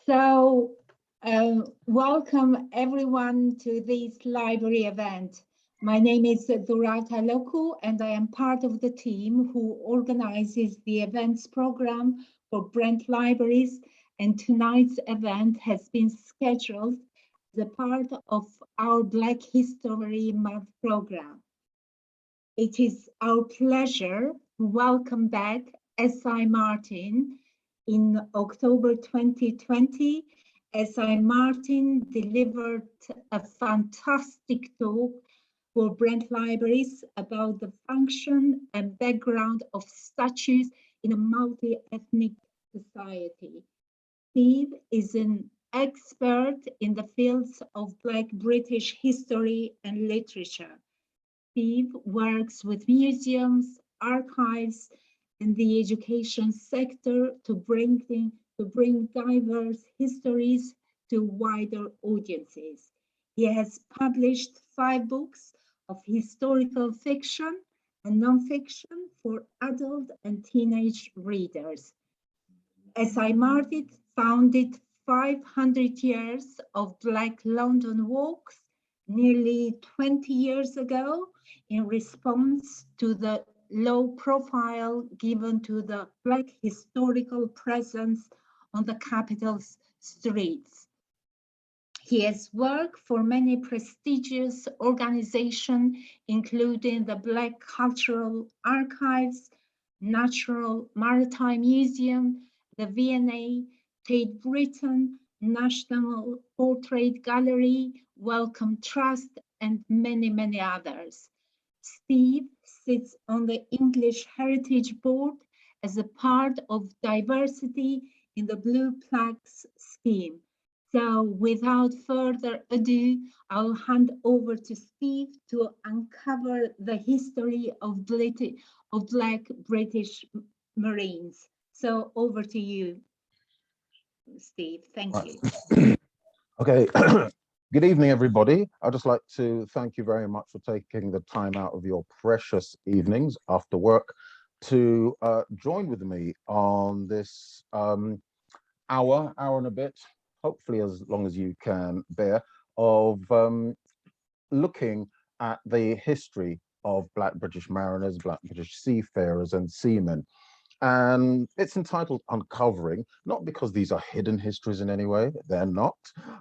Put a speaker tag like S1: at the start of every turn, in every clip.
S1: So, welcome everyone to this library event. My name is Durata Loku, and I am part of the team who organizes the events program for Brent Libraries. And tonight's event has been scheduled as a part of our Black History Month program. It is our pleasure to welcome back S.I. Martin. In October 2020, S.I. Martin delivered a fantastic talk for Brent Libraries about the function and background of statues in a multi-ethnic society. Steve is an expert in the fields of Black British history and literature. Steve works with museums, archives, and the education sector to bring diverse histories to wider audiences. He has published 5 books of historical fiction and nonfiction for adult and teenage readers. S.I. Martin founded 500 years of Black London walks nearly 20 years ago in response to the low profile given to the Black historical presence on the capital's streets. He has worked for many prestigious organizations, including the Black Cultural Archives, Natural Maritime Museum, the V&A, Tate Britain, National Portrait Gallery, Wellcome Trust, and many, many others. Steve sits on the English Heritage Board as a part of diversity in the Blue Plaques scheme. So without further ado, I'll hand over to Steve to uncover the history of Black British Marines. So over to you, Steve. Thank you.
S2: Okay. Good evening, everybody. I'd just like to thank you very much for taking the time out of your precious evenings after work to join with me on this hour and a bit, hopefully as long as you can bear, of looking at the history of Black British mariners, Black British seafarers and seamen. And it's entitled Uncovering, not because these are hidden histories in any way, they're not,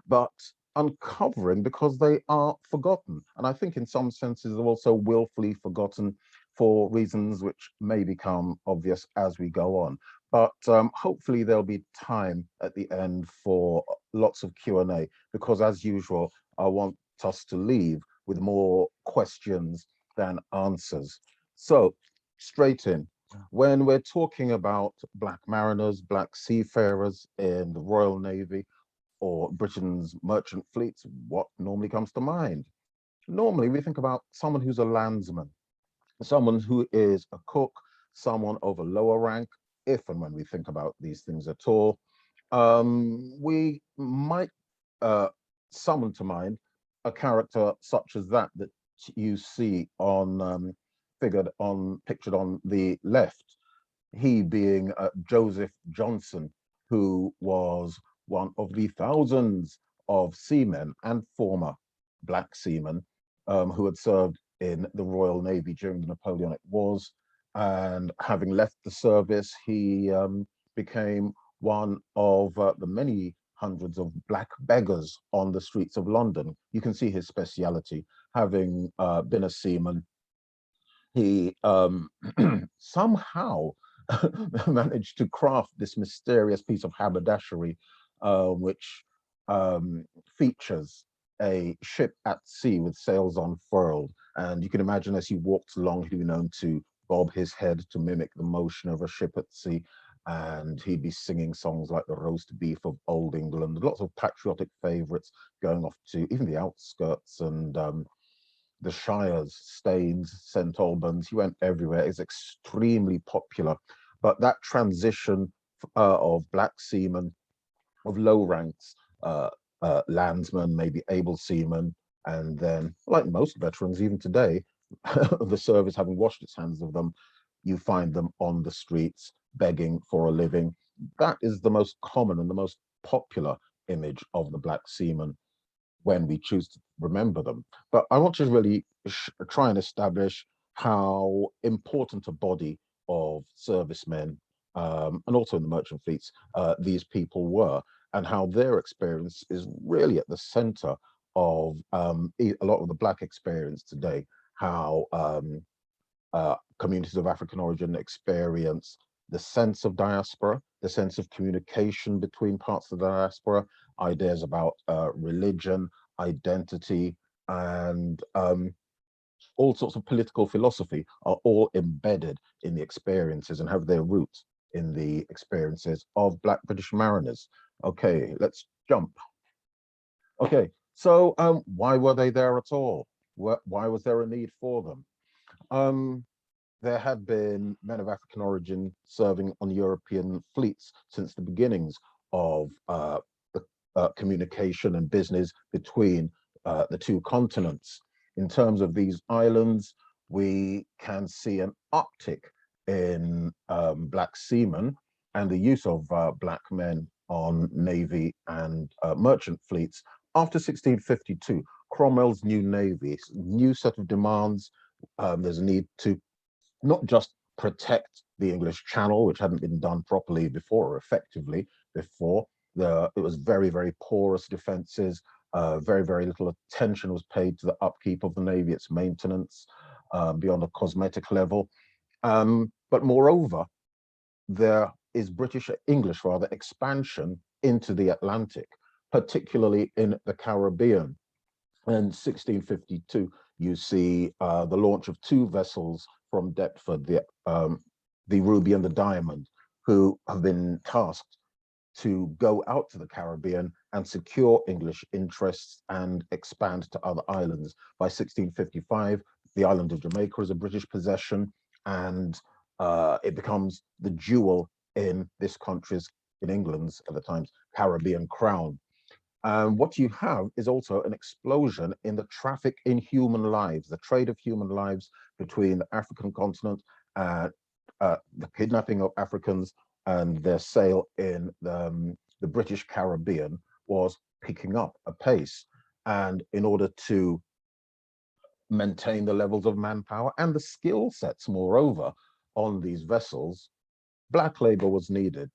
S2: but uncovering because they are forgotten. And I think in some senses they're also willfully forgotten for reasons which may become obvious as we go on. But hopefully there'll be time at the end for lots of Q&A, because as usual, I want us to leave with more questions than answers. So straight in. When we're talking about Black mariners, Black seafarers in the Royal Navy or Britain's merchant fleets, what normally comes to mind? Normally we think about someone who's a landsman, someone who is a cook, someone of a lower rank, if and when we think about these things at all. We might summon to mind a character such as that you see on pictured on the left, he being Joseph Johnson, who was one of the thousands of seamen and former Black seamen who had served in the Royal Navy during the Napoleonic Wars. And having left the service, he became one of the many hundreds of Black beggars on the streets of London. You can see his speciality, having been a seaman. He somehow managed to craft this mysterious piece of haberdashery, which features a ship at sea with sails unfurled. And you can imagine as he walked along, he'd be known to bob his head to mimic the motion of a ship at sea. And he'd be singing songs like the roast beef of old England, lots of patriotic favorites going off to even the outskirts and the Shires, Staines, St. Albans. He went everywhere. It's extremely popular. But that transition of Black seamen, of low ranks, landsmen, maybe able seamen, and then, like most veterans, even today, the service having washed its hands of them, you find them on the streets begging for a living. That is the most common and the most popular image of the black seaman when we choose to remember them. But I want to really try and establish how important a body of servicemen and also in the merchant fleets these people were, and how their experience is really at the center of a lot of the black experience today, how communities of African origin experience the sense of diaspora, the sense of communication between parts of the diaspora, ideas about religion, identity, and all sorts of political philosophy are all embedded in the experiences and have their roots in the experiences of Black British mariners. Okay, let's jump. Okay, so why were they there at all? Why was there a need for them? There had been men of African origin serving on European fleets since the beginnings of the communication and business between the two continents. In terms of these islands, we can see an uptick in black seamen and the use of black men on navy and merchant fleets after 1652. Cromwell's new navy, new set of demands. There's a need to not just protect the English Channel, which hadn't been done properly before or effectively before. It was very, very porous defenses. Very, very little attention was paid to the upkeep of the Navy, its maintenance, beyond a cosmetic level. But moreover, there is English rather, expansion into the Atlantic, particularly in the Caribbean. In 1652, you see the launch of two vessels from Deptford, the Ruby and the Diamond, who have been tasked to go out to the Caribbean and secure English interests and expand to other islands. By 1655, the island of Jamaica is a British possession, and it becomes the jewel in this country's, in England's at the time's, Caribbean crown. What you have is also an explosion in the traffic in human lives, the trade of human lives between the African continent and the kidnapping of Africans and their sale in the British Caribbean was picking up apace. And in order to maintain the levels of manpower and the skill sets, moreover, on these vessels, black labor was needed.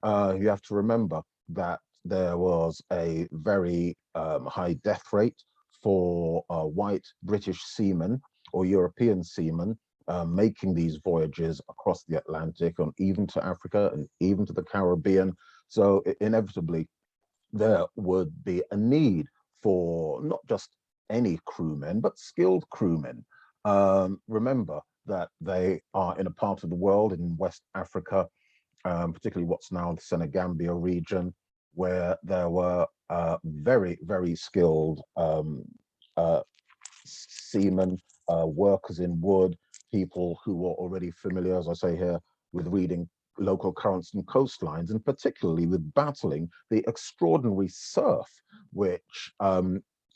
S2: You have to remember that there was a very high death rate for white British seamen or European seamen making these voyages across the Atlantic and even to Africa and even to the Caribbean. So inevitably, there would be a need for not just any crewmen, but skilled crewmen. Remember that they are in a part of the world in West Africa, particularly what's now the Senegambia region, where there were very, very skilled seamen, workers in wood, people who were already familiar, as I say here, with reading local currents and coastlines, and particularly with battling the extraordinary surf, which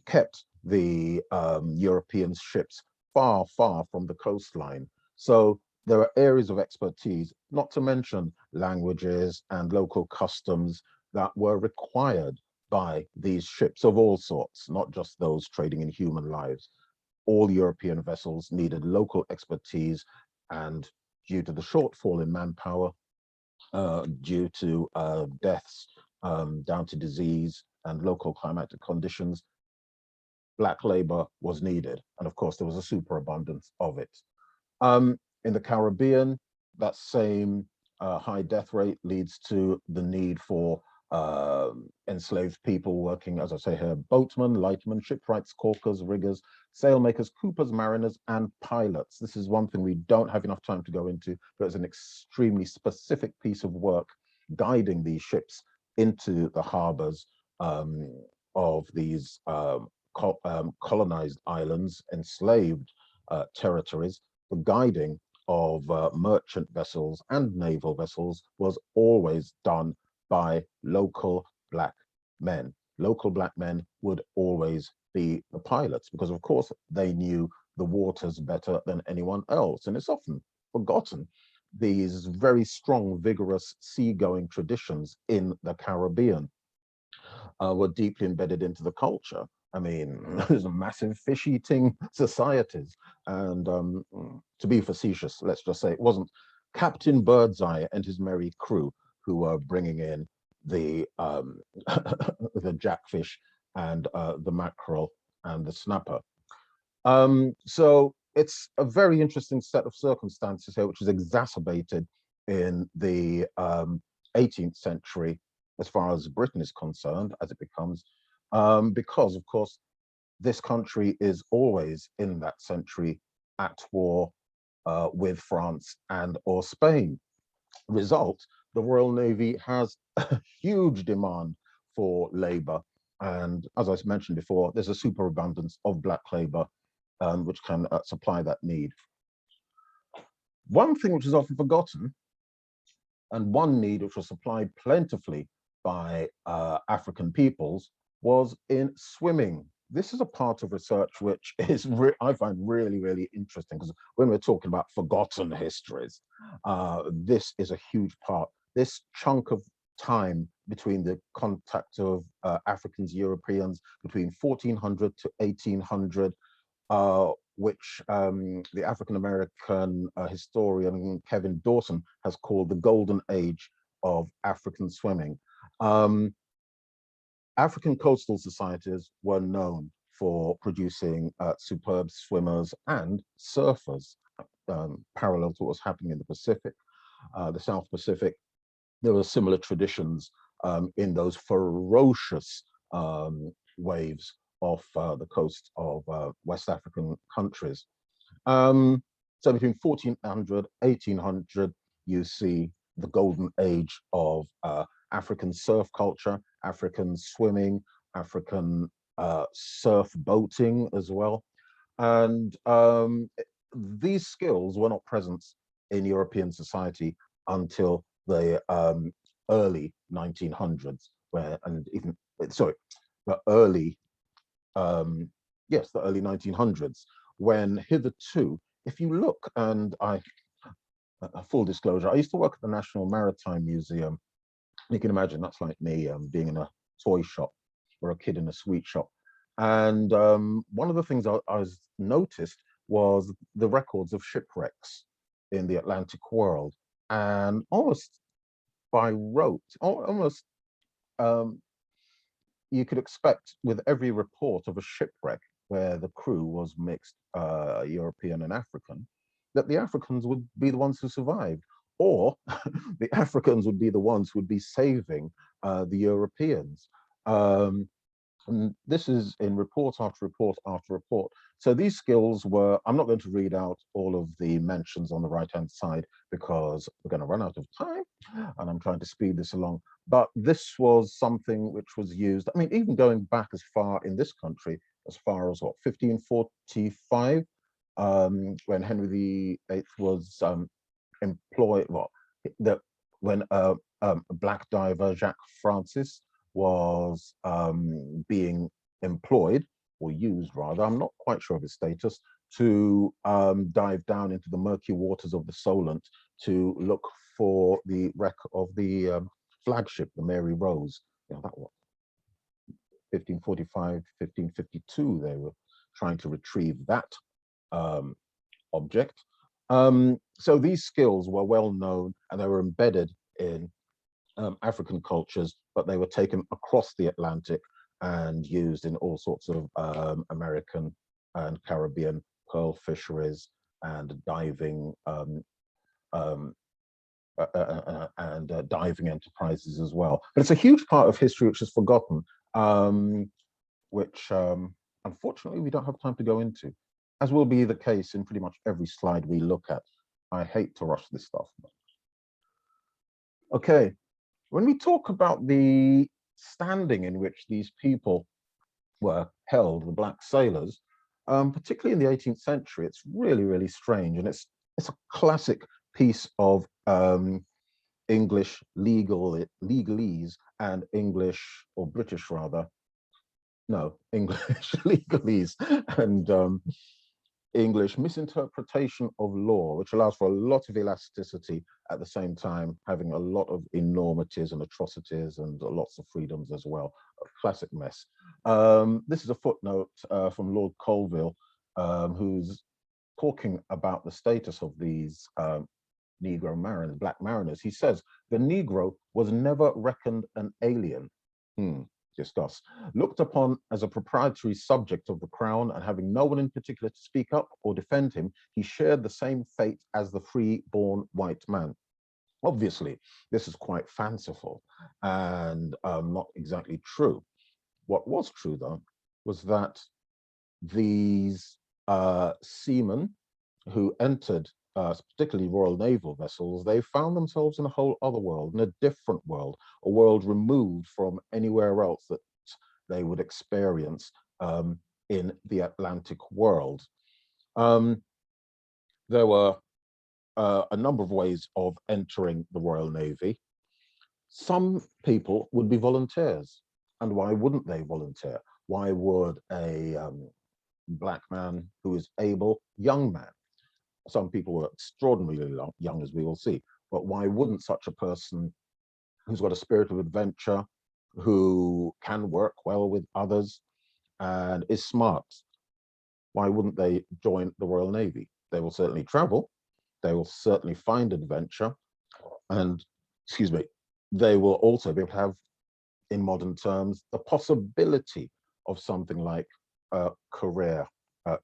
S2: kept the European ships far, far from the coastline. So there are areas of expertise, not to mention languages and local customs that were required by these ships of all sorts, not just those trading in human lives. All European vessels needed local expertise, and due to the shortfall in manpower, due to deaths down to disease and local climatic conditions, black labor was needed. And of course, there was a superabundance of it. In the Caribbean, that same high death rate leads to the need for enslaved people working, as I say here, boatmen, lightermen, shipwrights, caulkers, riggers, sailmakers, coopers, mariners, and pilots. This is one thing we don't have enough time to go into, but it's an extremely specific piece of work guiding these ships into the harbors of these colonized islands, enslaved territories. The guiding of merchant vessels and naval vessels was always done by local black men. Local black men would always be the pilots because, of course, they knew the waters better than anyone else. And it's often forgotten these very strong, vigorous seagoing traditions in the Caribbean. were deeply embedded into the culture. I mean, there's a massive fish-eating societies. And to be facetious, let's just say it wasn't Captain Birdseye and his merry crew who were bringing in the the jackfish and the mackerel and the snapper. So it's a very interesting set of circumstances here, which is exacerbated in the 18th century, as far as Britain is concerned, as it becomes, because, of course, this country is always in that century at war with France and or Spain. Result, the Royal Navy has a huge demand for labor. And as I mentioned before, there's a superabundance of black labor which can supply that need. One thing which is often forgotten, and one need which was supplied plentifully by African peoples, was in swimming. This is a part of research which is I find really, really interesting, because when we're talking about forgotten histories, this is a huge part. This chunk of time between the contact of Africans, Europeans, between 1400 to 1800, which the African-American historian Kevin Dawson has called the golden age of African swimming. African coastal societies were known for producing superb swimmers and surfers, parallel to what was happening in the Pacific, the South Pacific. There were similar traditions in those ferocious waves off the coast of West African countries. So between 1400, 1800, you see the golden age of African surf culture, African swimming, African surf boating as well. And these skills were not present in European society until the early 1900s, and even, sorry, the early, yes, the early 1900s, when hitherto, if you look, and full disclosure, I used to work at the National Maritime Museum. You can imagine that's like me being in a toy shop or a kid in a sweet shop. And one of the things I was noticed was the records of shipwrecks in the Atlantic world, and almost by rote, almost you could expect with every report of a shipwreck where the crew was mixed European and African, that the Africans would be the ones who survived, or the Africans would be the ones who would be saving the Europeans. And this is in report after report after report. So these skills were, I'm not going to read out all of the mentions on the right-hand side because we're going to run out of time and I'm trying to speed this along. But this was something which was used, I mean, even going back as far in this country, as far as what, 1545, when Henry VIII was employed, well, when a black diver, Jacques Francis, was being employed, or used rather, I'm not quite sure of his status, to dive down into the murky waters of the Solent to look for the wreck of the flagship, the Mary Rose. You know, that was 1545, 1552, they were trying to retrieve that object. So these skills were well known and they were embedded in African cultures, but they were taken across the Atlantic and used in all sorts of American and Caribbean pearl fisheries and diving diving enterprises as well. But it's a huge part of history which is forgotten, which unfortunately we don't have time to go into, as will be the case in pretty much every slide we look at. I hate to rush this stuff. Okay. When we talk about the standing in which these people were held, the black sailors, particularly in the 18th century, it's really, really strange. And it's a classic piece of English legalese and English, or British rather, no, English legalese and English, misinterpretation of law, which allows for a lot of elasticity at the same time, having a lot of enormities and atrocities and lots of freedoms as well. A classic mess. This is a footnote from Lord Colville, who's talking about the status of these Negro mariners, black mariners. He says, the Negro was never reckoned an alien. Discuss. Looked upon as a proprietary subject of the crown, and having no one in particular to speak up or defend him, he shared the same fate as the free-born white man. Obviously, this is quite fanciful and not exactly true. What was true, though, was that these seamen who entered particularly Royal Naval vessels, they found themselves in a whole other world, in a different world, a world removed from anywhere else that they would experience in the Atlantic world. There were a number of ways of entering the Royal Navy. Some people would be volunteers, and why wouldn't they volunteer? Why would a black man who is able, young man? Some people were extraordinarily young, as we will see, but why wouldn't such a person who's got a spirit of adventure, who can work well with others and is smart, why wouldn't they join the Royal Navy? They will certainly travel, they will certainly find adventure, and, excuse me, they will also be able to have, in modern terms, the possibility of something like a career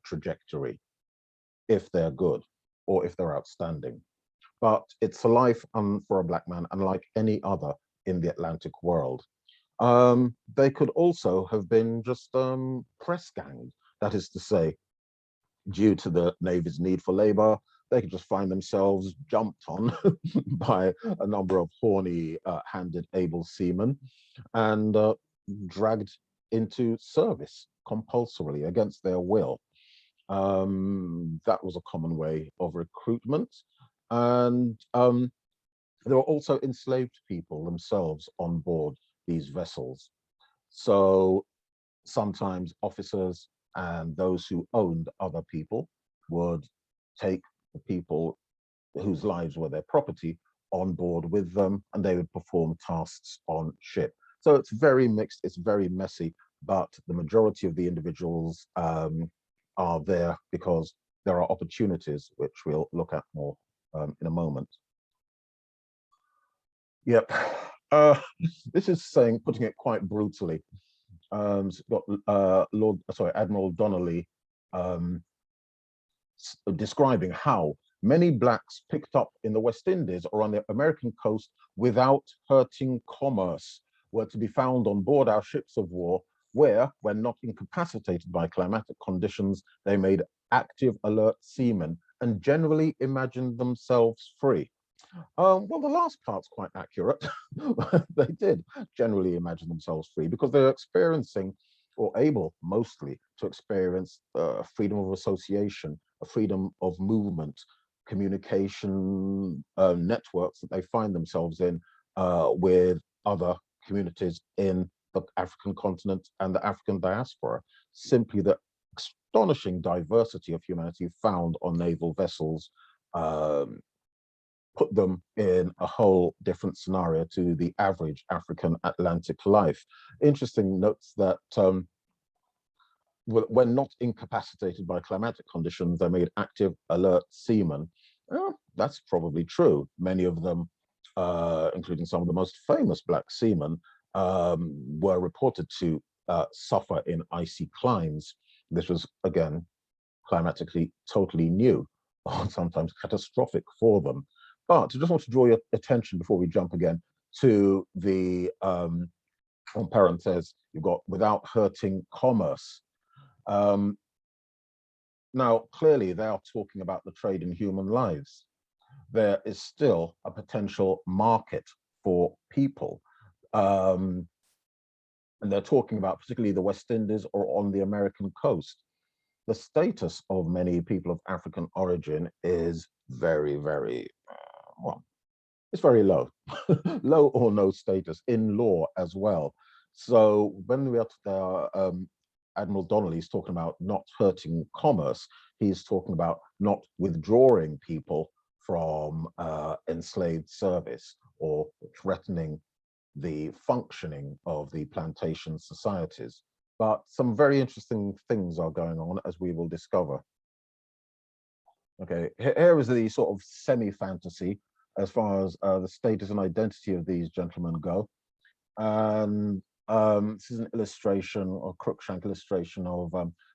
S2: trajectory, if they're good or if they're outstanding. But it's a life for a black man unlike any other in the Atlantic world. They could also have been just press ganged. That is to say, due to the Navy's need for labor, they could just find themselves jumped on by a number of horny handed able seamen and dragged into service compulsorily against their will. That was a common way of recruitment. And there were also enslaved people themselves on board these vessels. So sometimes officers and those who owned other people would take the people whose lives were their property on board with them, and they would perform tasks on ship. So it's very mixed, it's very messy, but the majority of the individuals are there because there are opportunities, which we'll look at more in a moment. Yep. This is putting it quite brutally. It's got Admiral Donnelly describing how many blacks picked up in the West Indies or on the American coast without hurting commerce were to be found on board our ships of war, where, when not incapacitated by climatic conditions, they made active, alert seamen and generally imagined themselves free. Well, the last part's quite accurate. They did generally imagine themselves free because they're experiencing, or able mostly to experience, freedom of association, a freedom of movement, communication networks that they find themselves in with other communities in the African continent and the African diaspora. Simply the astonishing diversity of humanity found on naval vessels put them in a whole different scenario to the average African Atlantic life. Interesting notes that when not incapacitated by climatic conditions, they made active, alert seamen. That's probably true. Many of them, including some of the most famous black seamen, were reported to suffer in icy climes. This was, again, climatically totally new, or sometimes catastrophic for them. But I just want to draw your attention before we jump again to the, on parentheses, you've got without hurting commerce. Now, clearly they are talking about the trade in human lives. There is still a potential market for people. And they're talking about particularly the West Indies or on the American coast. The status of many people of African origin is very, very, well, it's very low, low or no status in law as well. So when we are Admiral Donnelly is talking about not hurting commerce. He's talking about not withdrawing people from enslaved service or threatening the functioning of the plantation societies. But some very interesting things are going on, as we will discover. Okay, here is the sort of semi-fantasy as far as the status and identity of these gentlemen go. And this is an illustration, or Cruikshank illustration of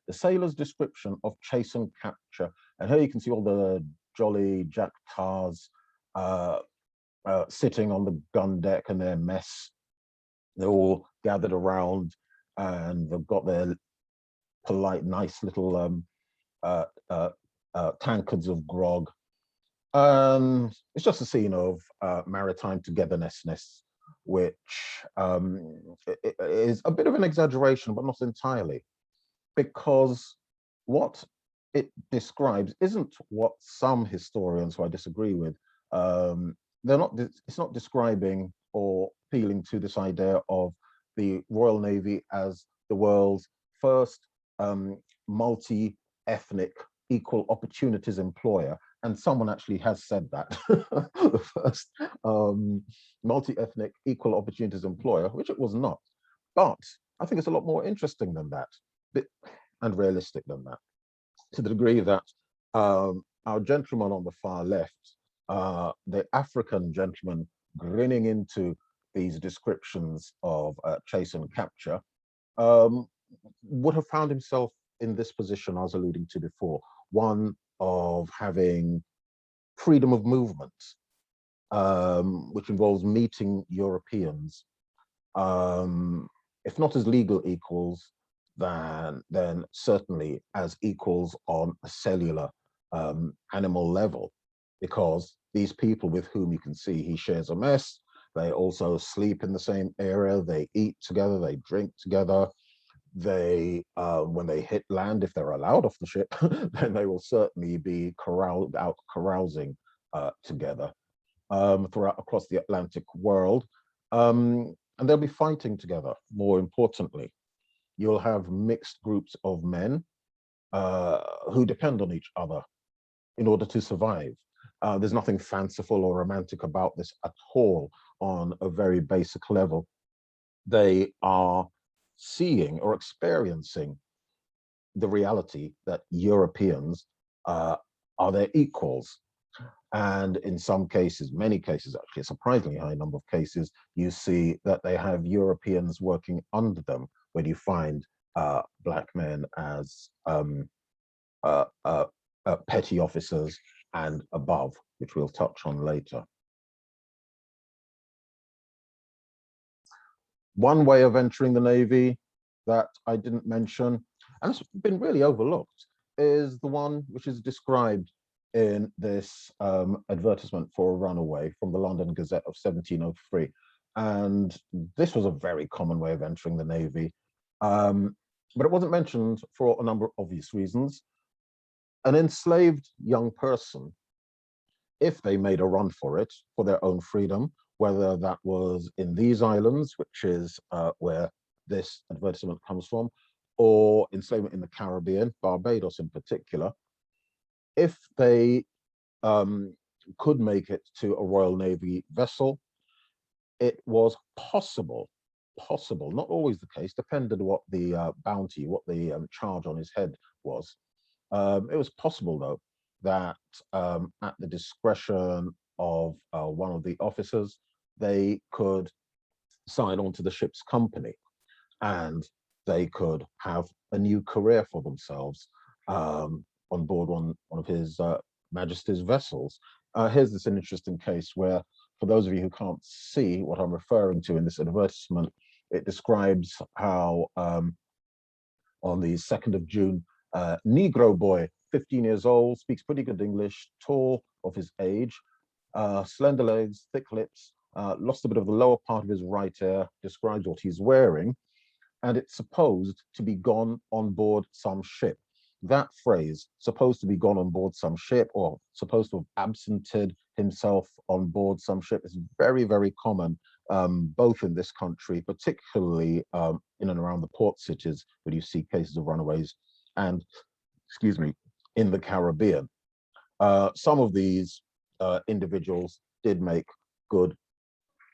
S2: the sailor's description of chase and capture. And here you can see all the jolly Jack Tars sitting on the gun deck and their mess. They're all gathered around and they've got their polite, nice little tankards of grog. It's just a scene of maritime togetherness, which is a bit of an exaggeration, but not entirely, because what it describes isn't what some historians who I disagree with, it's not describing or appealing to this idea of the Royal Navy as the world's first multi-ethnic equal opportunities employer. And someone actually has said that, the first multi-ethnic equal opportunities employer, which it was not. But I think it's a lot more interesting than that, and realistic than that, to the degree that our gentleman on the far left, the African gentleman grinning into these descriptions of chase and capture, would have found himself in this position I was alluding to before, one of having freedom of movement, which involves meeting Europeans, if not as legal equals, then certainly as equals on a cellular animal level, because these people with whom you can see he shares a mess, they also sleep in the same area, they eat together, they drink together. They, when they hit land, if they're allowed off the ship, then they will certainly be carousing together across the Atlantic world. And they'll be fighting together, more importantly. You'll have mixed groups of men who depend on each other in order to survive. There's nothing fanciful or romantic about this at all on a very basic level. They are seeing or experiencing the reality that Europeans are their equals. And in some cases, many cases, actually a surprisingly high number of cases, you see that they have Europeans working under them when you find Black men as petty officers and above, which we'll touch on later. One way of entering the Navy that I didn't mention, and it's been really overlooked, is the one which is described in this advertisement for a runaway from the London Gazette of 1703. And this was a very common way of entering the Navy, but it wasn't mentioned for a number of obvious reasons. An enslaved young person, if they made a run for it, for their own freedom, whether that was in these islands, which is where this advertisement comes from, or enslavement in the Caribbean, Barbados in particular, if they could make it to a Royal Navy vessel, it was possible, not always the case, depended what the bounty, what the charge on his head was. It was possible, though, that at the discretion of one of the officers, they could sign on to the ship's company and they could have a new career for themselves on board one of His Majesty's vessels. Here's this an interesting case where, for those of you who can't see what I'm referring to in this advertisement, it describes how on the 2nd of June, Negro boy, 15 years old, speaks pretty good English, tall of his age, slender legs, thick lips, lost a bit of the lower part of his right ear, describes what he's wearing, and it's supposed to be gone on board some ship. That phrase, supposed to be gone on board some ship, or supposed to have absented himself on board some ship, is very, very common both in this country, particularly in and around the port cities, where you see cases of runaways, and, excuse me, in the Caribbean. Some of these individuals did make good,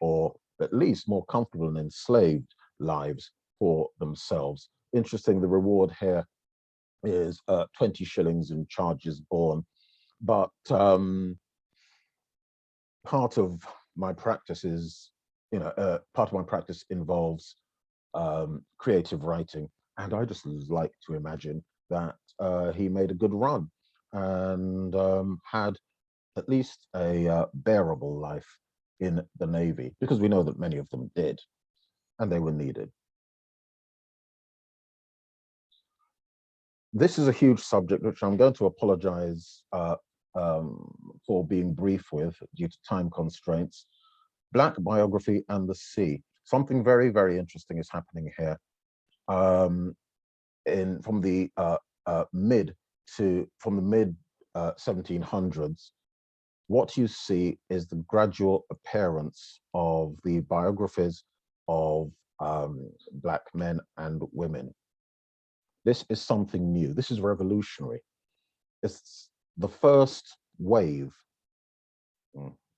S2: or at least more comfortable and enslaved lives for themselves. Interesting, the reward here is 20 shillings in charges borne. But part of my practice is, part of my practice involves creative writing. And I just like to imagine that he made a good run and had at least a bearable life in the Navy, because we know that many of them did, and they were needed. This is a huge subject, which I'm going to apologize for being brief with due to time constraints. Black biography and the sea. Something very, very interesting is happening here. From the mid 1700s, what you see is the gradual appearance of the biographies of Black men and women. This is something new. This is revolutionary. It's the first wave,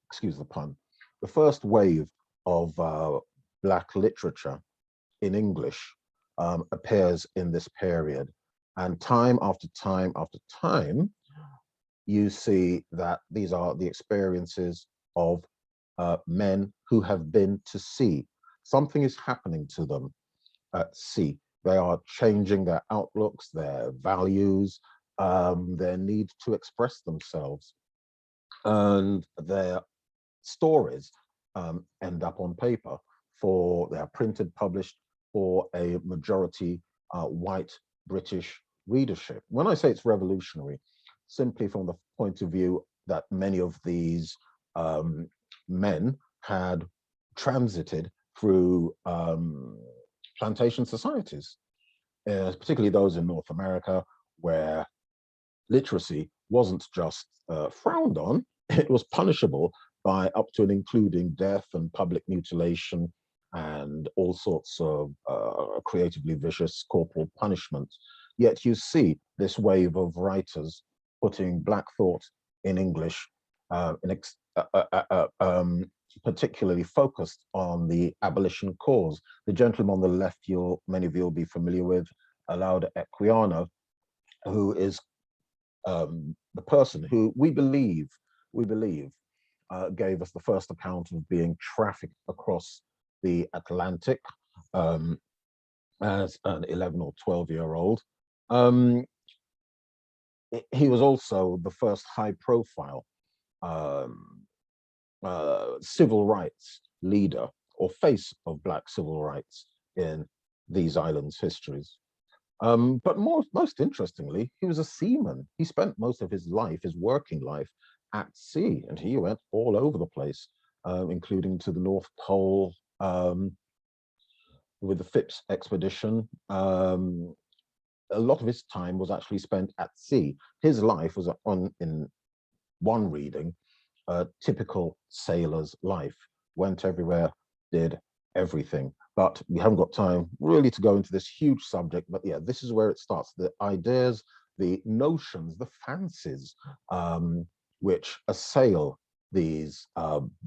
S2: excuse the pun, the first wave of Black literature in English appears in this period. And time after time after time, you see that these are the experiences of men who have been to sea. Something is happening to them at sea. They are changing their outlooks, their values, their need to express themselves. And their stories end up on paper, they are printed, published for a majority white British readership. When I say it's revolutionary, simply from the point of view that many of these men had transited through plantation societies, particularly those in North America, where literacy wasn't just frowned on, it was punishable by up to and including death and public mutilation and all sorts of creatively vicious corporal punishment. Yet you see this wave of writers putting Black thought in English, particularly focused on the abolition cause. The gentleman on the left, many of you will be familiar with, Alauda Equiano, who is the person who we believe gave us the first account of being trafficked across the Atlantic as an 11 or 12-year-old. He was also the first high-profile civil rights leader or face of Black civil rights in these islands' histories. But most interestingly, he was a seaman. He spent most of his life, his working life, at sea, and he went all over the place, including to the North Pole with the Phipps expedition. A lot of his time was actually spent at sea. His life was in one reading, a typical sailor's life. Went everywhere, did everything. But we haven't got time really to go into this huge subject. But yeah, this is where it starts. The ideas, the notions, the fancies which assail these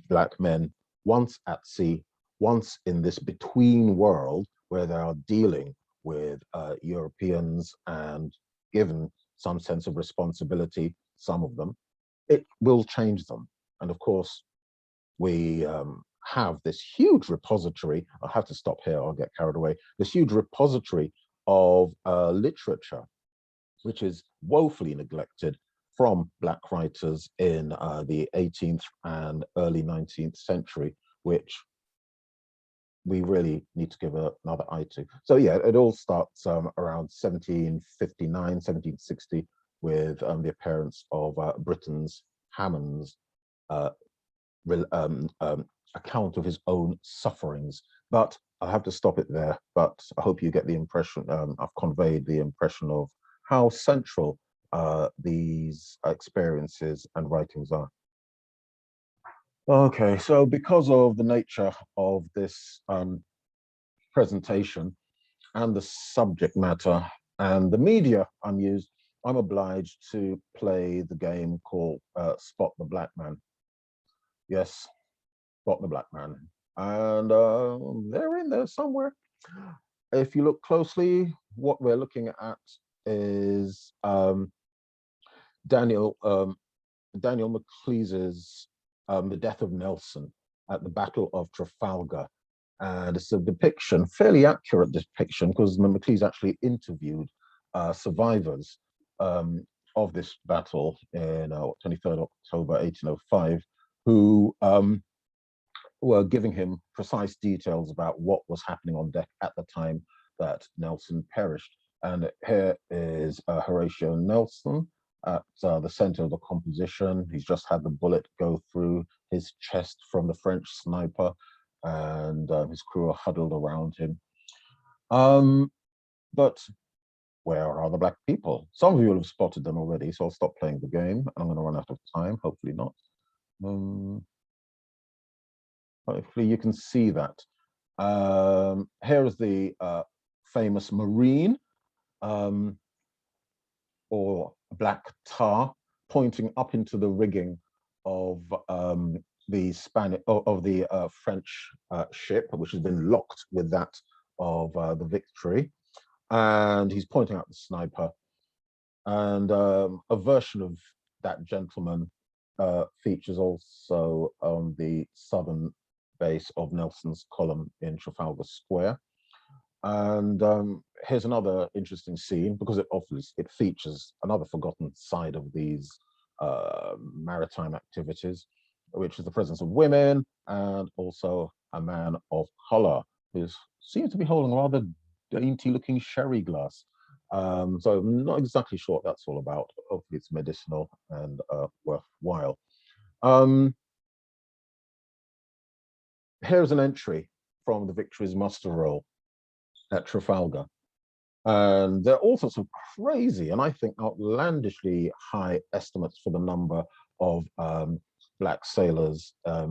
S2: Black men, once at sea, once in this between world where they are dealing with Europeans and given some sense of responsibility, some of them, it will change them. And of course, we have this huge repository. I'll have to stop here, I'll get carried away. This huge repository of literature, which is woefully neglected from Black writers in the 18th and early 19th century, which we really need to give another eye to. So yeah, it all starts around 1759, 1760, with the appearance of Britton's Hammond's account of his own sufferings. But I have to stop it there. But I hope you get the impression, I've conveyed the impression of how central these experiences and writings are. Okay, so because of the nature of this presentation and the subject matter and the media I'm used, I'm obliged to play the game called Spot the Black Man. Yes, Spot the Black Man. And they're in there somewhere. If you look closely, what we're looking at is Daniel Daniel Maclise's The Death of Nelson at the Battle of Trafalgar. And it's a depiction, fairly accurate depiction, because Maclise actually interviewed survivors of this battle in 23rd October 1805, who were giving him precise details about what was happening on deck at the time that Nelson perished. And here is Horatio Nelson at the center of the composition. He's just had the bullet go through his chest from the French sniper, and his crew are huddled around him. But where are the black people? Some of you will have spotted them already, so I'll stop playing the game. I'm going to run out of time, hopefully not. Hopefully you can see that. Here is the famous Marine, or black tar, pointing up into the rigging of the French ship, which has been locked with that of the Victory, and he's pointing out the sniper. And a version of that gentleman features also on the southern base of Nelson's column in Trafalgar Square. And here's another interesting scene, because it features another forgotten side of these maritime activities, which is the presence of women and also a man of color who seems to be holding a rather dainty looking sherry glass. So I'm not exactly sure what that's all about. Hopefully it's medicinal and worthwhile. Here's an entry from the Victory's muster roll at Trafalgar. And there are all sorts of crazy and I think outlandishly high estimates for the number of black sailors at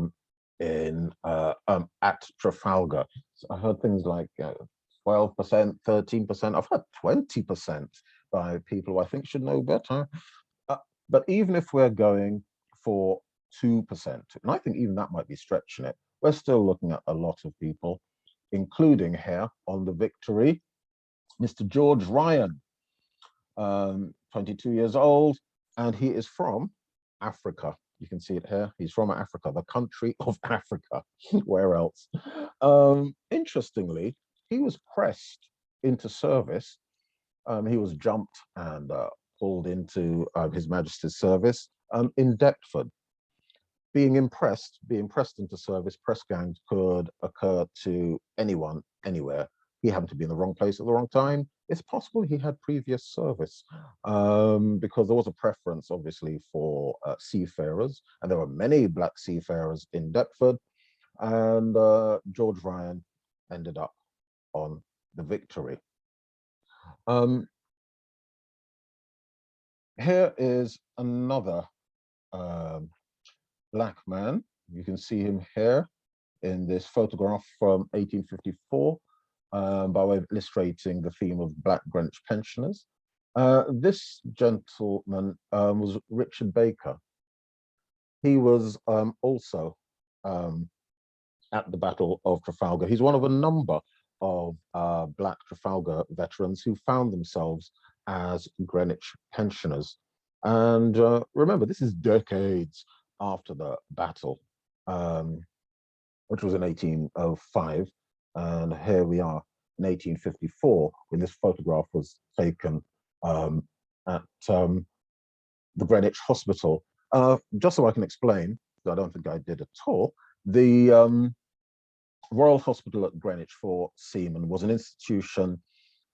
S2: Trafalgar. So I heard things like 12%, 13%. I've heard 20% by people who I think should know better. But even if we're going for 2%, and I think even that might be stretching it, we're still looking at a lot of people, including here on the Victory, Mr. George Ryan, 22 years old, and he is from Africa. You can see it here. He's from Africa, the country of Africa. Where else? Interestingly, he was pressed into service. He was jumped and pulled into His Majesty's service in Deptford. Being pressed into service, press gangs could occur to anyone, anywhere. He happened to be in the wrong place at the wrong time. It's possible he had previous service, because there was a preference, obviously, for seafarers, and there were many black seafarers in Deptford, and George Ryan ended up on the Victory. Here is another black man. You can see him here in this photograph from 1854, by way of illustrating the theme of black Greenwich pensioners. This gentleman was Richard Baker. He was also at the Battle of Trafalgar. He's one of a number of black Trafalgar veterans who found themselves as Greenwich pensioners. And remember, this is decades after the battle, which was in 1805. And here we are in 1854, when this photograph was taken at the Greenwich Hospital. Just so I can explain, I don't think I did at all, the Royal Hospital at Greenwich for Seamen was an institution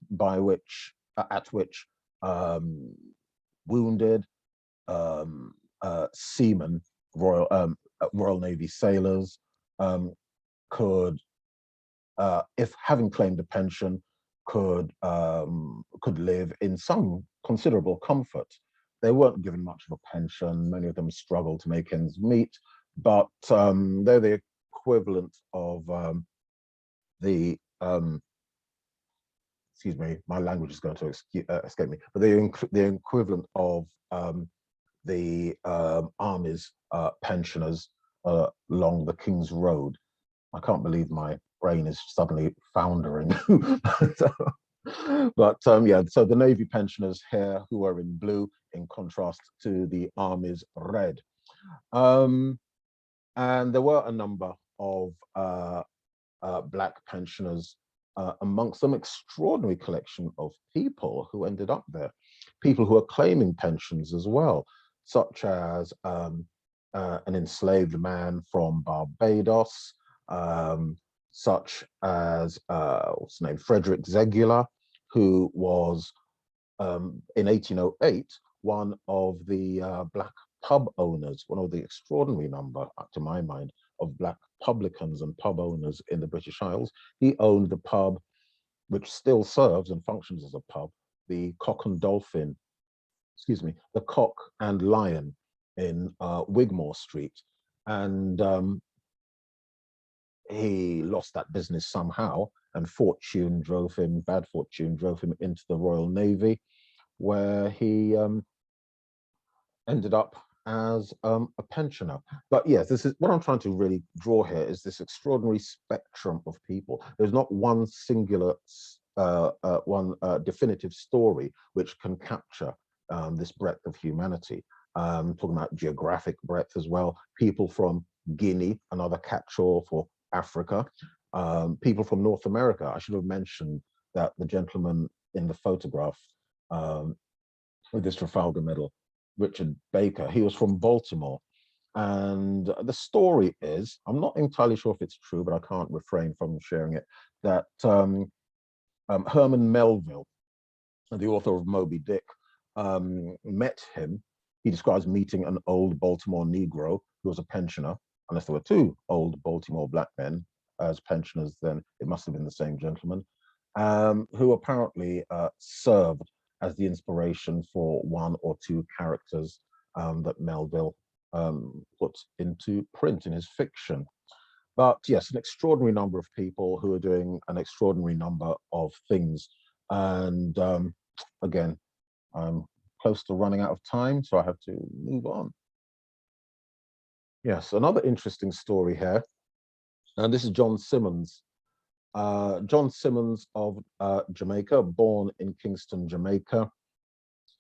S2: by which, at which wounded seamen, Royal Navy sailors, could, if having claimed a pension, could live in some considerable comfort. They weren't given much of a pension. Many of them struggled to make ends meet, but they're the equivalent of the excuse me, my language is going to escape me, but the equivalent of the army's pensioners along the King's Road. I can't believe my brain is suddenly foundering. But yeah, so the Navy pensioners here who are in blue in contrast to the Army's red. And there were a number of Black pensioners, amongst them extraordinary collection of people who ended up there, people who are claiming pensions as well, such as an enslaved man from Barbados, such as what's his name, Frederick Zegula, who was in 1808 one of the Black pub owners, one of the extraordinary number, to my mind, of Black publicans and pub owners in the British Isles. He owned the pub, which still serves and functions as a pub, the Cock and Dolphin, excuse me, the Cock and Lion in Wigmore Street. And he lost that business somehow, and fortune drove him, bad fortune drove him into the Royal Navy, where he ended up as a pensioner. But yes, this is what I'm trying to really draw here, is this extraordinary spectrum of people. There's not one singular, definitive story which can capture this breadth of humanity. Talking about geographic breadth as well. People from Guinea, another catch-all for Africa. People from North America. I should have mentioned that the gentleman in the photograph with this Trafalgar Medal, Richard Baker, he was from Baltimore. And the story is, I'm not entirely sure if it's true, but I can't refrain from sharing it, that Herman Melville, the author of Moby Dick, met him. He describes meeting an old Baltimore Negro who was a pensioner. Unless there were two old Baltimore Black men as pensioners, then it must have been the same gentleman, who apparently served as the inspiration for one or two characters that Melville put into print in his fiction. But yes, an extraordinary number of people who are doing an extraordinary number of things. And again, I'm close to running out of time, so I have to move on. Yes, another interesting story here. And this is John Simmons. John Simmons of Jamaica, born in Kingston, Jamaica.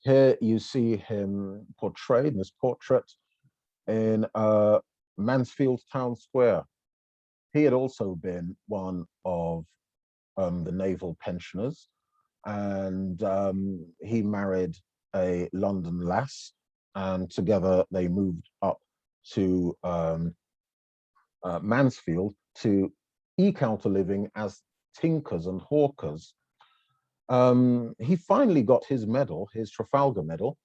S2: Here you see him portrayed in this portrait in Mansfield Town Square. He had also been one of the naval pensioners, and he married a London lass, and together they moved up to Mansfield to eke out a living as tinkers and hawkers. He finally got his medal, his Trafalgar Medal,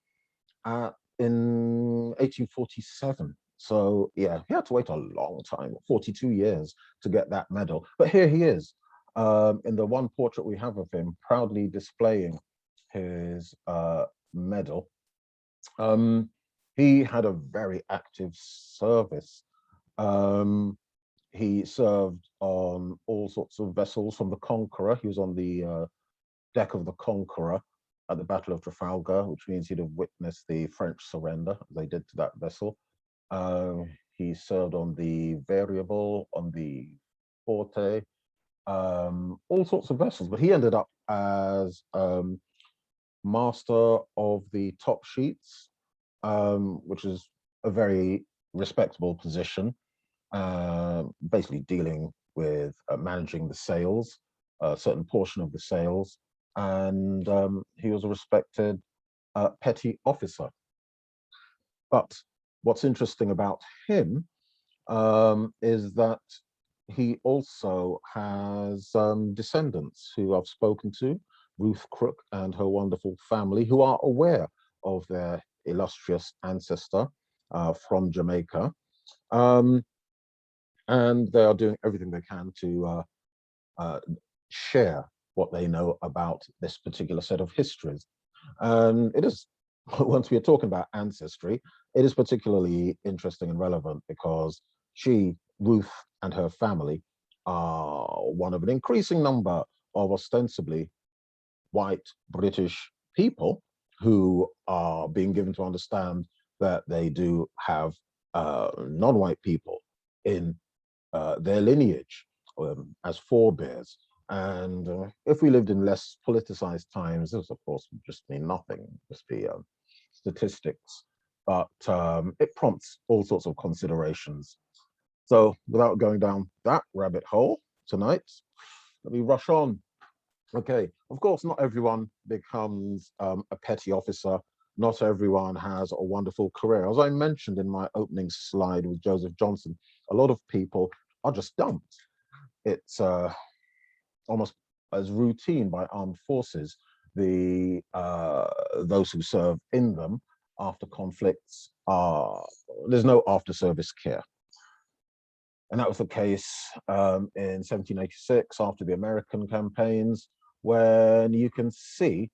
S2: in 1847. So yeah, he had to wait a long time, 42 years to get that medal. But here he is, in the one portrait we have of him, proudly displaying his medal. He had a very active service. He served on all sorts of vessels from the Conqueror. He was on the deck of the Conqueror at the Battle of Trafalgar, which means he'd have witnessed the French surrender, as they did to that vessel. He served on the Variable, on the Forte, all sorts of vessels, but he ended up as master of the top sheets, which is a very respectable position, basically dealing with managing the sails, a certain portion of the sails, and he was a respected petty officer. But what's interesting about him is that he also has descendants who I've spoken to, Ruth Crook and her wonderful family, who are aware of their illustrious ancestor from Jamaica. And they are doing everything they can to share what they know about this particular set of histories. And it is, once we are talking about ancestry, it is particularly interesting and relevant because Ruth, and her family are one of an increasing number of ostensibly white British people who are being given to understand that they do have non-white people in their lineage as forebears. And if we lived in less politicized times, this of course would just mean nothing, just be statistics. But it prompts all sorts of considerations. So without going down that rabbit hole tonight, let me rush on. Okay, of course, not everyone becomes a petty officer. Not everyone has a wonderful career. As I mentioned in my opening slide with Joseph Johnson, a lot of people are just dumped. It's almost as routine by armed forces. Those who serve in them after conflicts there's no after service care. And that was the case in 1786 after the American campaigns, when you can see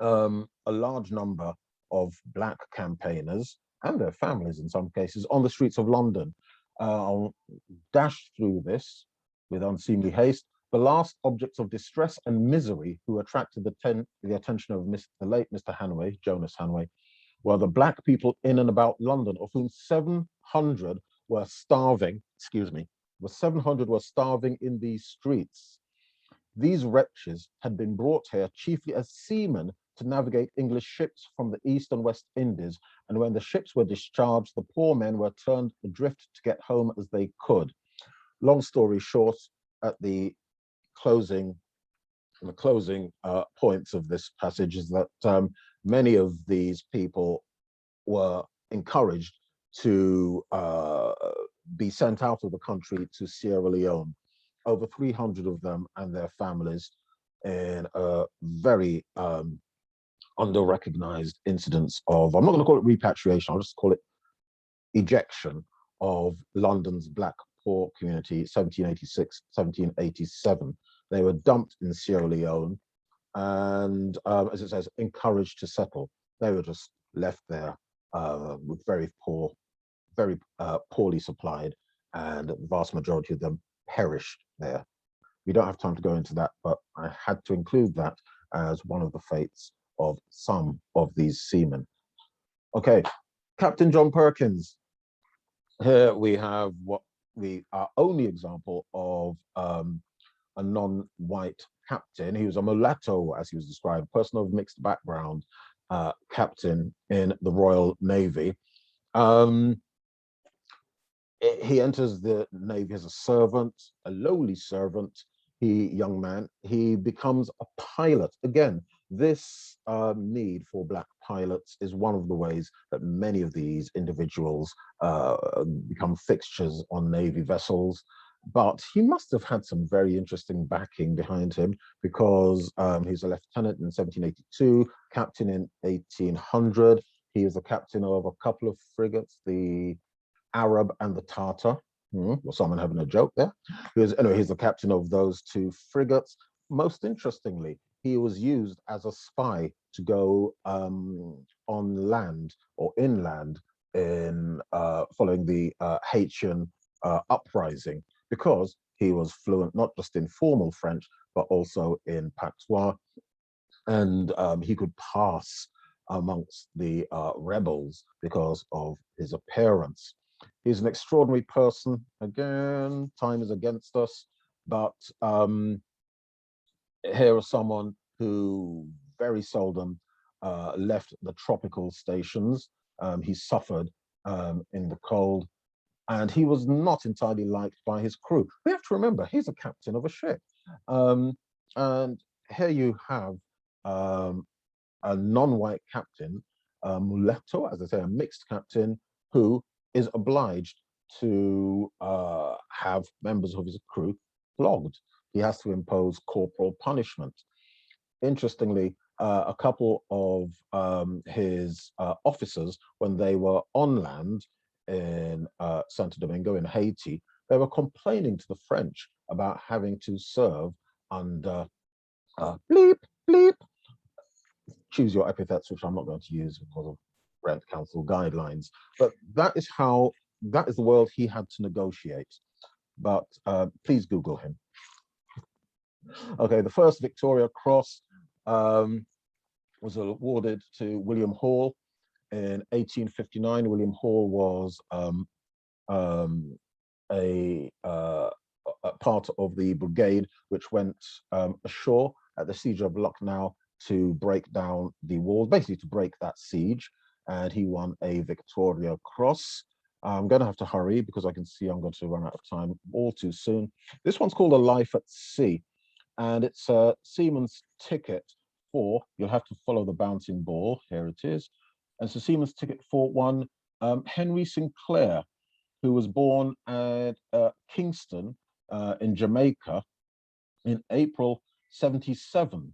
S2: a large number of Black campaigners and their families in some cases on the streets of London. I'll dash through this with unseemly haste. The last objects of distress and misery who attracted the attention of the late Mr. Hanway, Jonas Hanway, were the Black people in and about London, of whom 700 were starving, 700 were starving in these streets. These wretches had been brought here chiefly as seamen to navigate English ships from the East and West Indies, and when the ships were discharged, the poor men were turned adrift to get home as they could. Long story short, at the closing points of this passage is that many of these people were encouraged to be sent out of the country to Sierra Leone. Over 300 of them and their families in a very under-recognized incidents of, I'm not going to call it repatriation, I'll just call it ejection of London's Black poor community, 1786, 1787. They were dumped in Sierra Leone and, as it says, encouraged to settle. They were just left there with very poorly supplied, and the vast majority of them perished there. We don't have time to go into that, but I had to include that as one of the fates of some of these seamen. Okay, Captain John Perkins. Here we have our only example of a non-white captain. He was a mulatto, as he was described, person of mixed background, captain in the Royal Navy. He enters the Navy as a servant, a lowly servant. Young man, he becomes a pilot. Again, this need for Black pilots is one of the ways that many of these individuals become fixtures on Navy vessels. But he must have had some very interesting backing behind him, because he's a lieutenant in 1782, captain in 1800. He was the captain of a couple of frigates, the Arab and the Tartar. Well, someone having a joke there. He's the captain of those two frigates. Most interestingly, he was used as a spy to go on land or inland in following the Haitian uprising, because he was fluent not just in formal French, but also in patois, and he could pass amongst the rebels because of his appearance. He's an extraordinary person. Again, time is against us, but here is someone who very seldom left the tropical stations. He suffered in the cold, and he was not entirely liked by his crew. We have to remember, he's a captain of a ship. And here you have a non-white captain, mulatto, as I say, a mixed captain, who is obliged to have members of his crew flogged. He has to impose corporal punishment. Interestingly, a couple of his officers, when they were on land in Santo Domingo in Haiti, they were complaining to the French about having to serve under bleep, bleep. Choose your epithets, which I'm not going to use because of rent council guidelines. But that is the world he had to negotiate. But please Google him. Okay, the first Victoria Cross was awarded to William Hall in 1859. William Hall was a part of the brigade which went ashore at the siege of Lucknow to break down the walls, basically to break that siege, and he won a Victoria Cross. I'm going to have to hurry because I can see I'm going to run out of time all too soon. This one's called A Life at Sea, and it's a seaman's ticket for, you'll have to follow the bouncing ball, here it is. And it's a seaman's ticket for one Henry Sinclair, who was born at Kingston in Jamaica in April 77.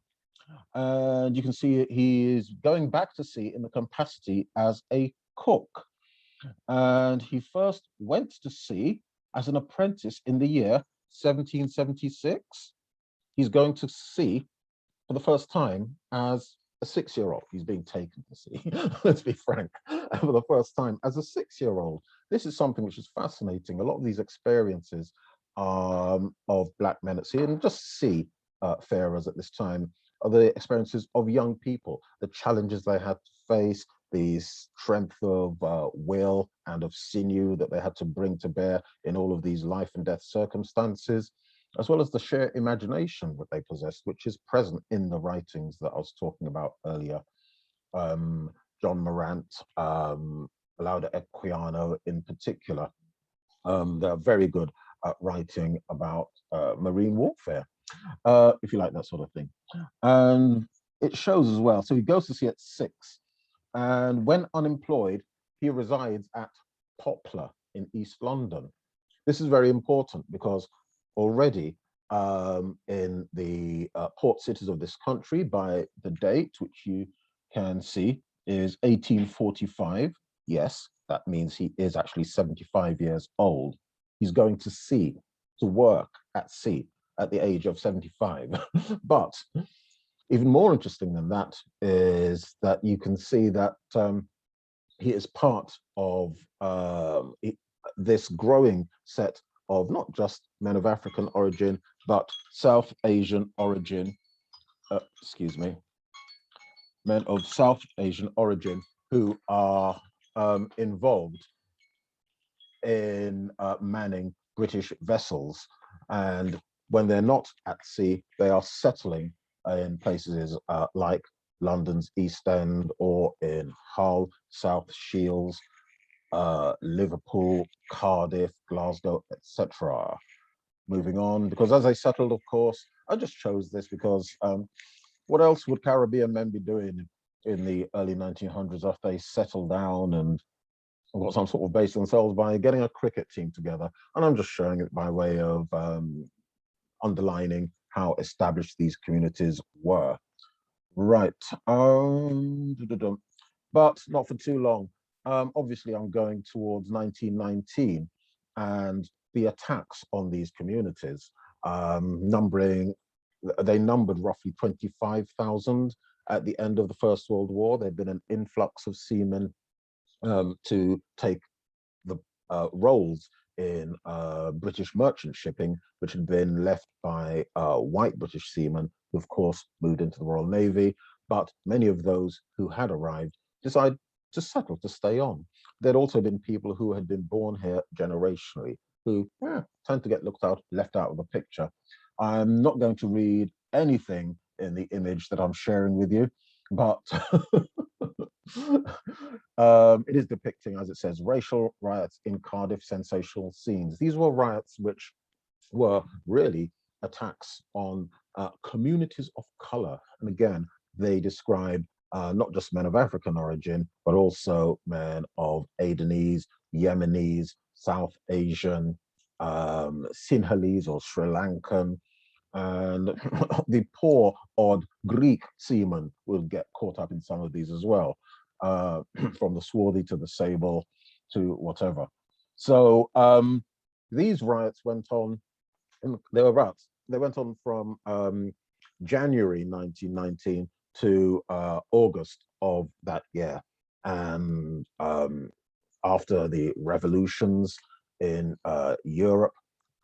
S2: And you can see he is going back to sea in the capacity as a cook. And he first went to sea as an apprentice in the year 1776. He's going to sea for the first time as a 6-year-old. He's being taken to sea, let's be frank, for the first time as a 6-year-old. This is something which is fascinating. A lot of these experiences of Black men at sea, and just sea farers at this time, are the experiences of young people, the challenges they had to face, the strength of will and of sinew that they had to bring to bear in all of these life and death circumstances, as well as the sheer imagination that they possessed, which is present in the writings that I was talking about earlier. John Morant, Lauda Equiano in particular, they're very good at writing about marine warfare, if you like that sort of thing. And it shows as well. So he goes to sea at 6, and when unemployed, he resides at Poplar in East London. This is very important because already in the port cities of this country, by the date which you can see is 1845. Yes, that means he is actually 75 years old. He's going to sea, to work at sea at the age of 75. But even more interesting than that is that you can see that he is part of this growing set of not just men of African origin, but South Asian origin, men of South Asian origin who are involved in manning British vessels. And when they're not at sea, they are settling in places like London's East End, or in Hull, South Shields, Liverpool, Cardiff, Glasgow, etc. Moving on, because as they settled, of course, I just chose this because what else would Caribbean men be doing in the early 1900s after they settled down and got some sort of base themselves by getting a cricket team together? And I'm just showing it by way of underlining how established these communities were. Right, but not for too long. Obviously, I'm going towards 1919 and the attacks on these communities, they numbered roughly 25,000 at the end of the First World War. There'd been an influx of seamen to take the roles in British merchant shipping, which had been left by white British seamen, who of course moved into the Royal Navy. But many of those who had arrived decided to settle, to stay on. There'd also been people who had been born here generationally, who tend to get left out of the picture. I'm not going to read anything in the image that I'm sharing with you, but it is depicting, as it says, racial riots in Cardiff, sensational scenes. These were riots which were really attacks on communities of color. And again, they describe not just men of African origin, but also men of Adenese, Yemenis, South Asian, Sinhalese or Sri Lankan, and the poor, odd Greek seamen will get caught up in some of these as well, from the swarthy to the sable to whatever. So these riots went on, and they were riots. They went on from January 1919 to August of that year. and after the revolutions in Europe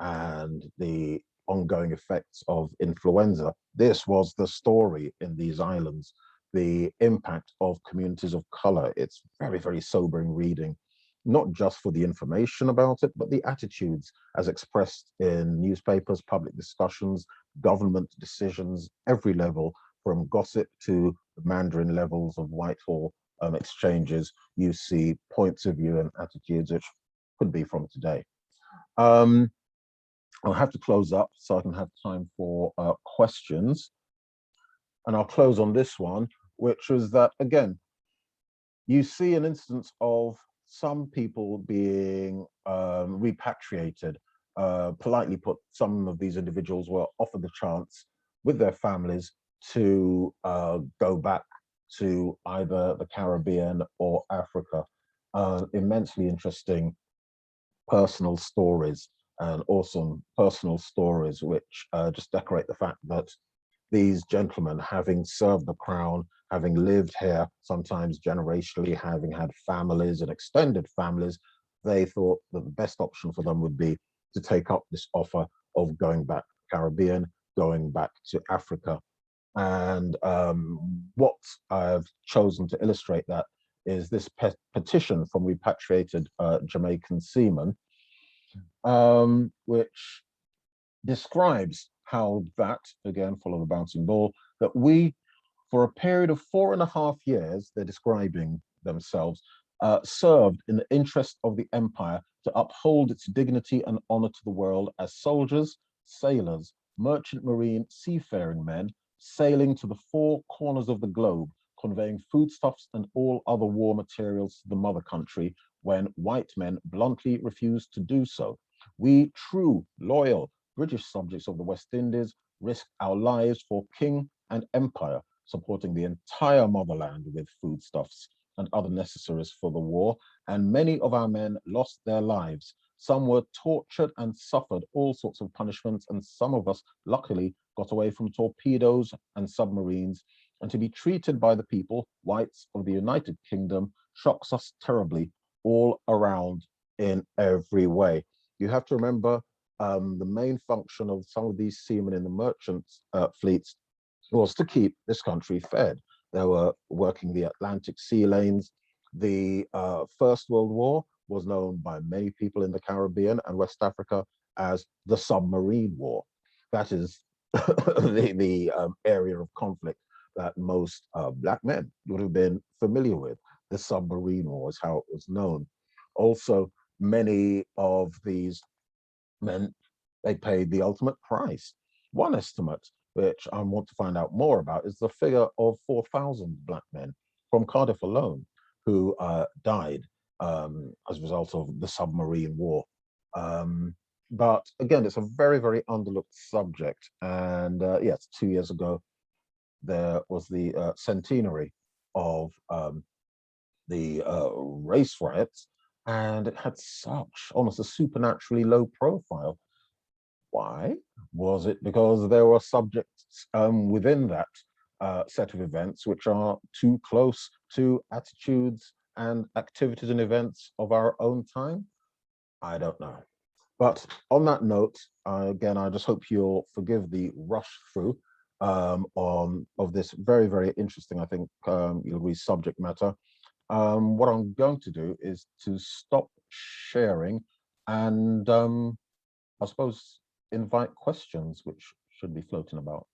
S2: and the ongoing effects of influenza, this was the story in these islands, the impact of communities of color. It's very, very sobering reading, not just for the information about it, but the attitudes as expressed in newspapers, public discussions, government decisions, every level, from gossip to the Mandarin levels of Whitehall exchanges. You see points of view and attitudes which could be from today. I'll have to close up so I can have time for questions. And I'll close on this one, which was that, again, you see an instance of some people being repatriated. Politely put, some of these individuals were offered the chance with their families to go back to either the Caribbean or Africa. Immensely interesting personal stories and awesome personal stories, which just decorate the fact that these gentlemen, having served the crown, having lived here, sometimes generationally, having had families and extended families, they thought that the best option for them would be to take up this offer of going back to the Caribbean, going back to Africa. And what I've chosen to illustrate that is this petition from repatriated Jamaican seamen, which describes how that, again, follow the bouncing ball, that we, for a period of 4.5 years, they're describing themselves, served in the interest of the empire to uphold its dignity and honor to the world as soldiers, sailors, merchant marine, seafaring men, sailing to the 4 corners of the globe, conveying foodstuffs and all other war materials to the mother country when white men bluntly refused to do so. We true, loyal British subjects of the West Indies risked our lives for king and empire, supporting the entire motherland with foodstuffs and other necessaries for the war, and many of our men lost their lives. Some were tortured and suffered all sorts of punishments, and some of us, luckily, got away from torpedoes and submarines. And to be treated by the people, whites of the United Kingdom, shocks us terribly all around in every way. You have to remember the main function of some of these seamen in the merchant fleets was to keep this country fed. They were working the Atlantic sea lanes. The First World War was known by many people in the Caribbean and West Africa as the submarine war. That is the area of conflict that most Black men would have been familiar with. The submarine war is how it was known. Also, many of these men, they paid the ultimate price. One estimate, which I want to find out more about, is the figure of 4,000 Black men from Cardiff alone who died as a result of the submarine war. But again, it's a very, very underlooked subject. And yes, 2 years ago, there was the centenary of the race riots, and it had such almost a supernaturally low profile. Why? Was it because there were subjects within that set of events which are too close to attitudes and activities and events of our own time? I don't know. But on that note, again, I just hope you'll forgive the rush through of this very, very interesting, I think, you'll agree, subject matter. What I'm going to do is to stop sharing and I suppose invite questions which should be floating about.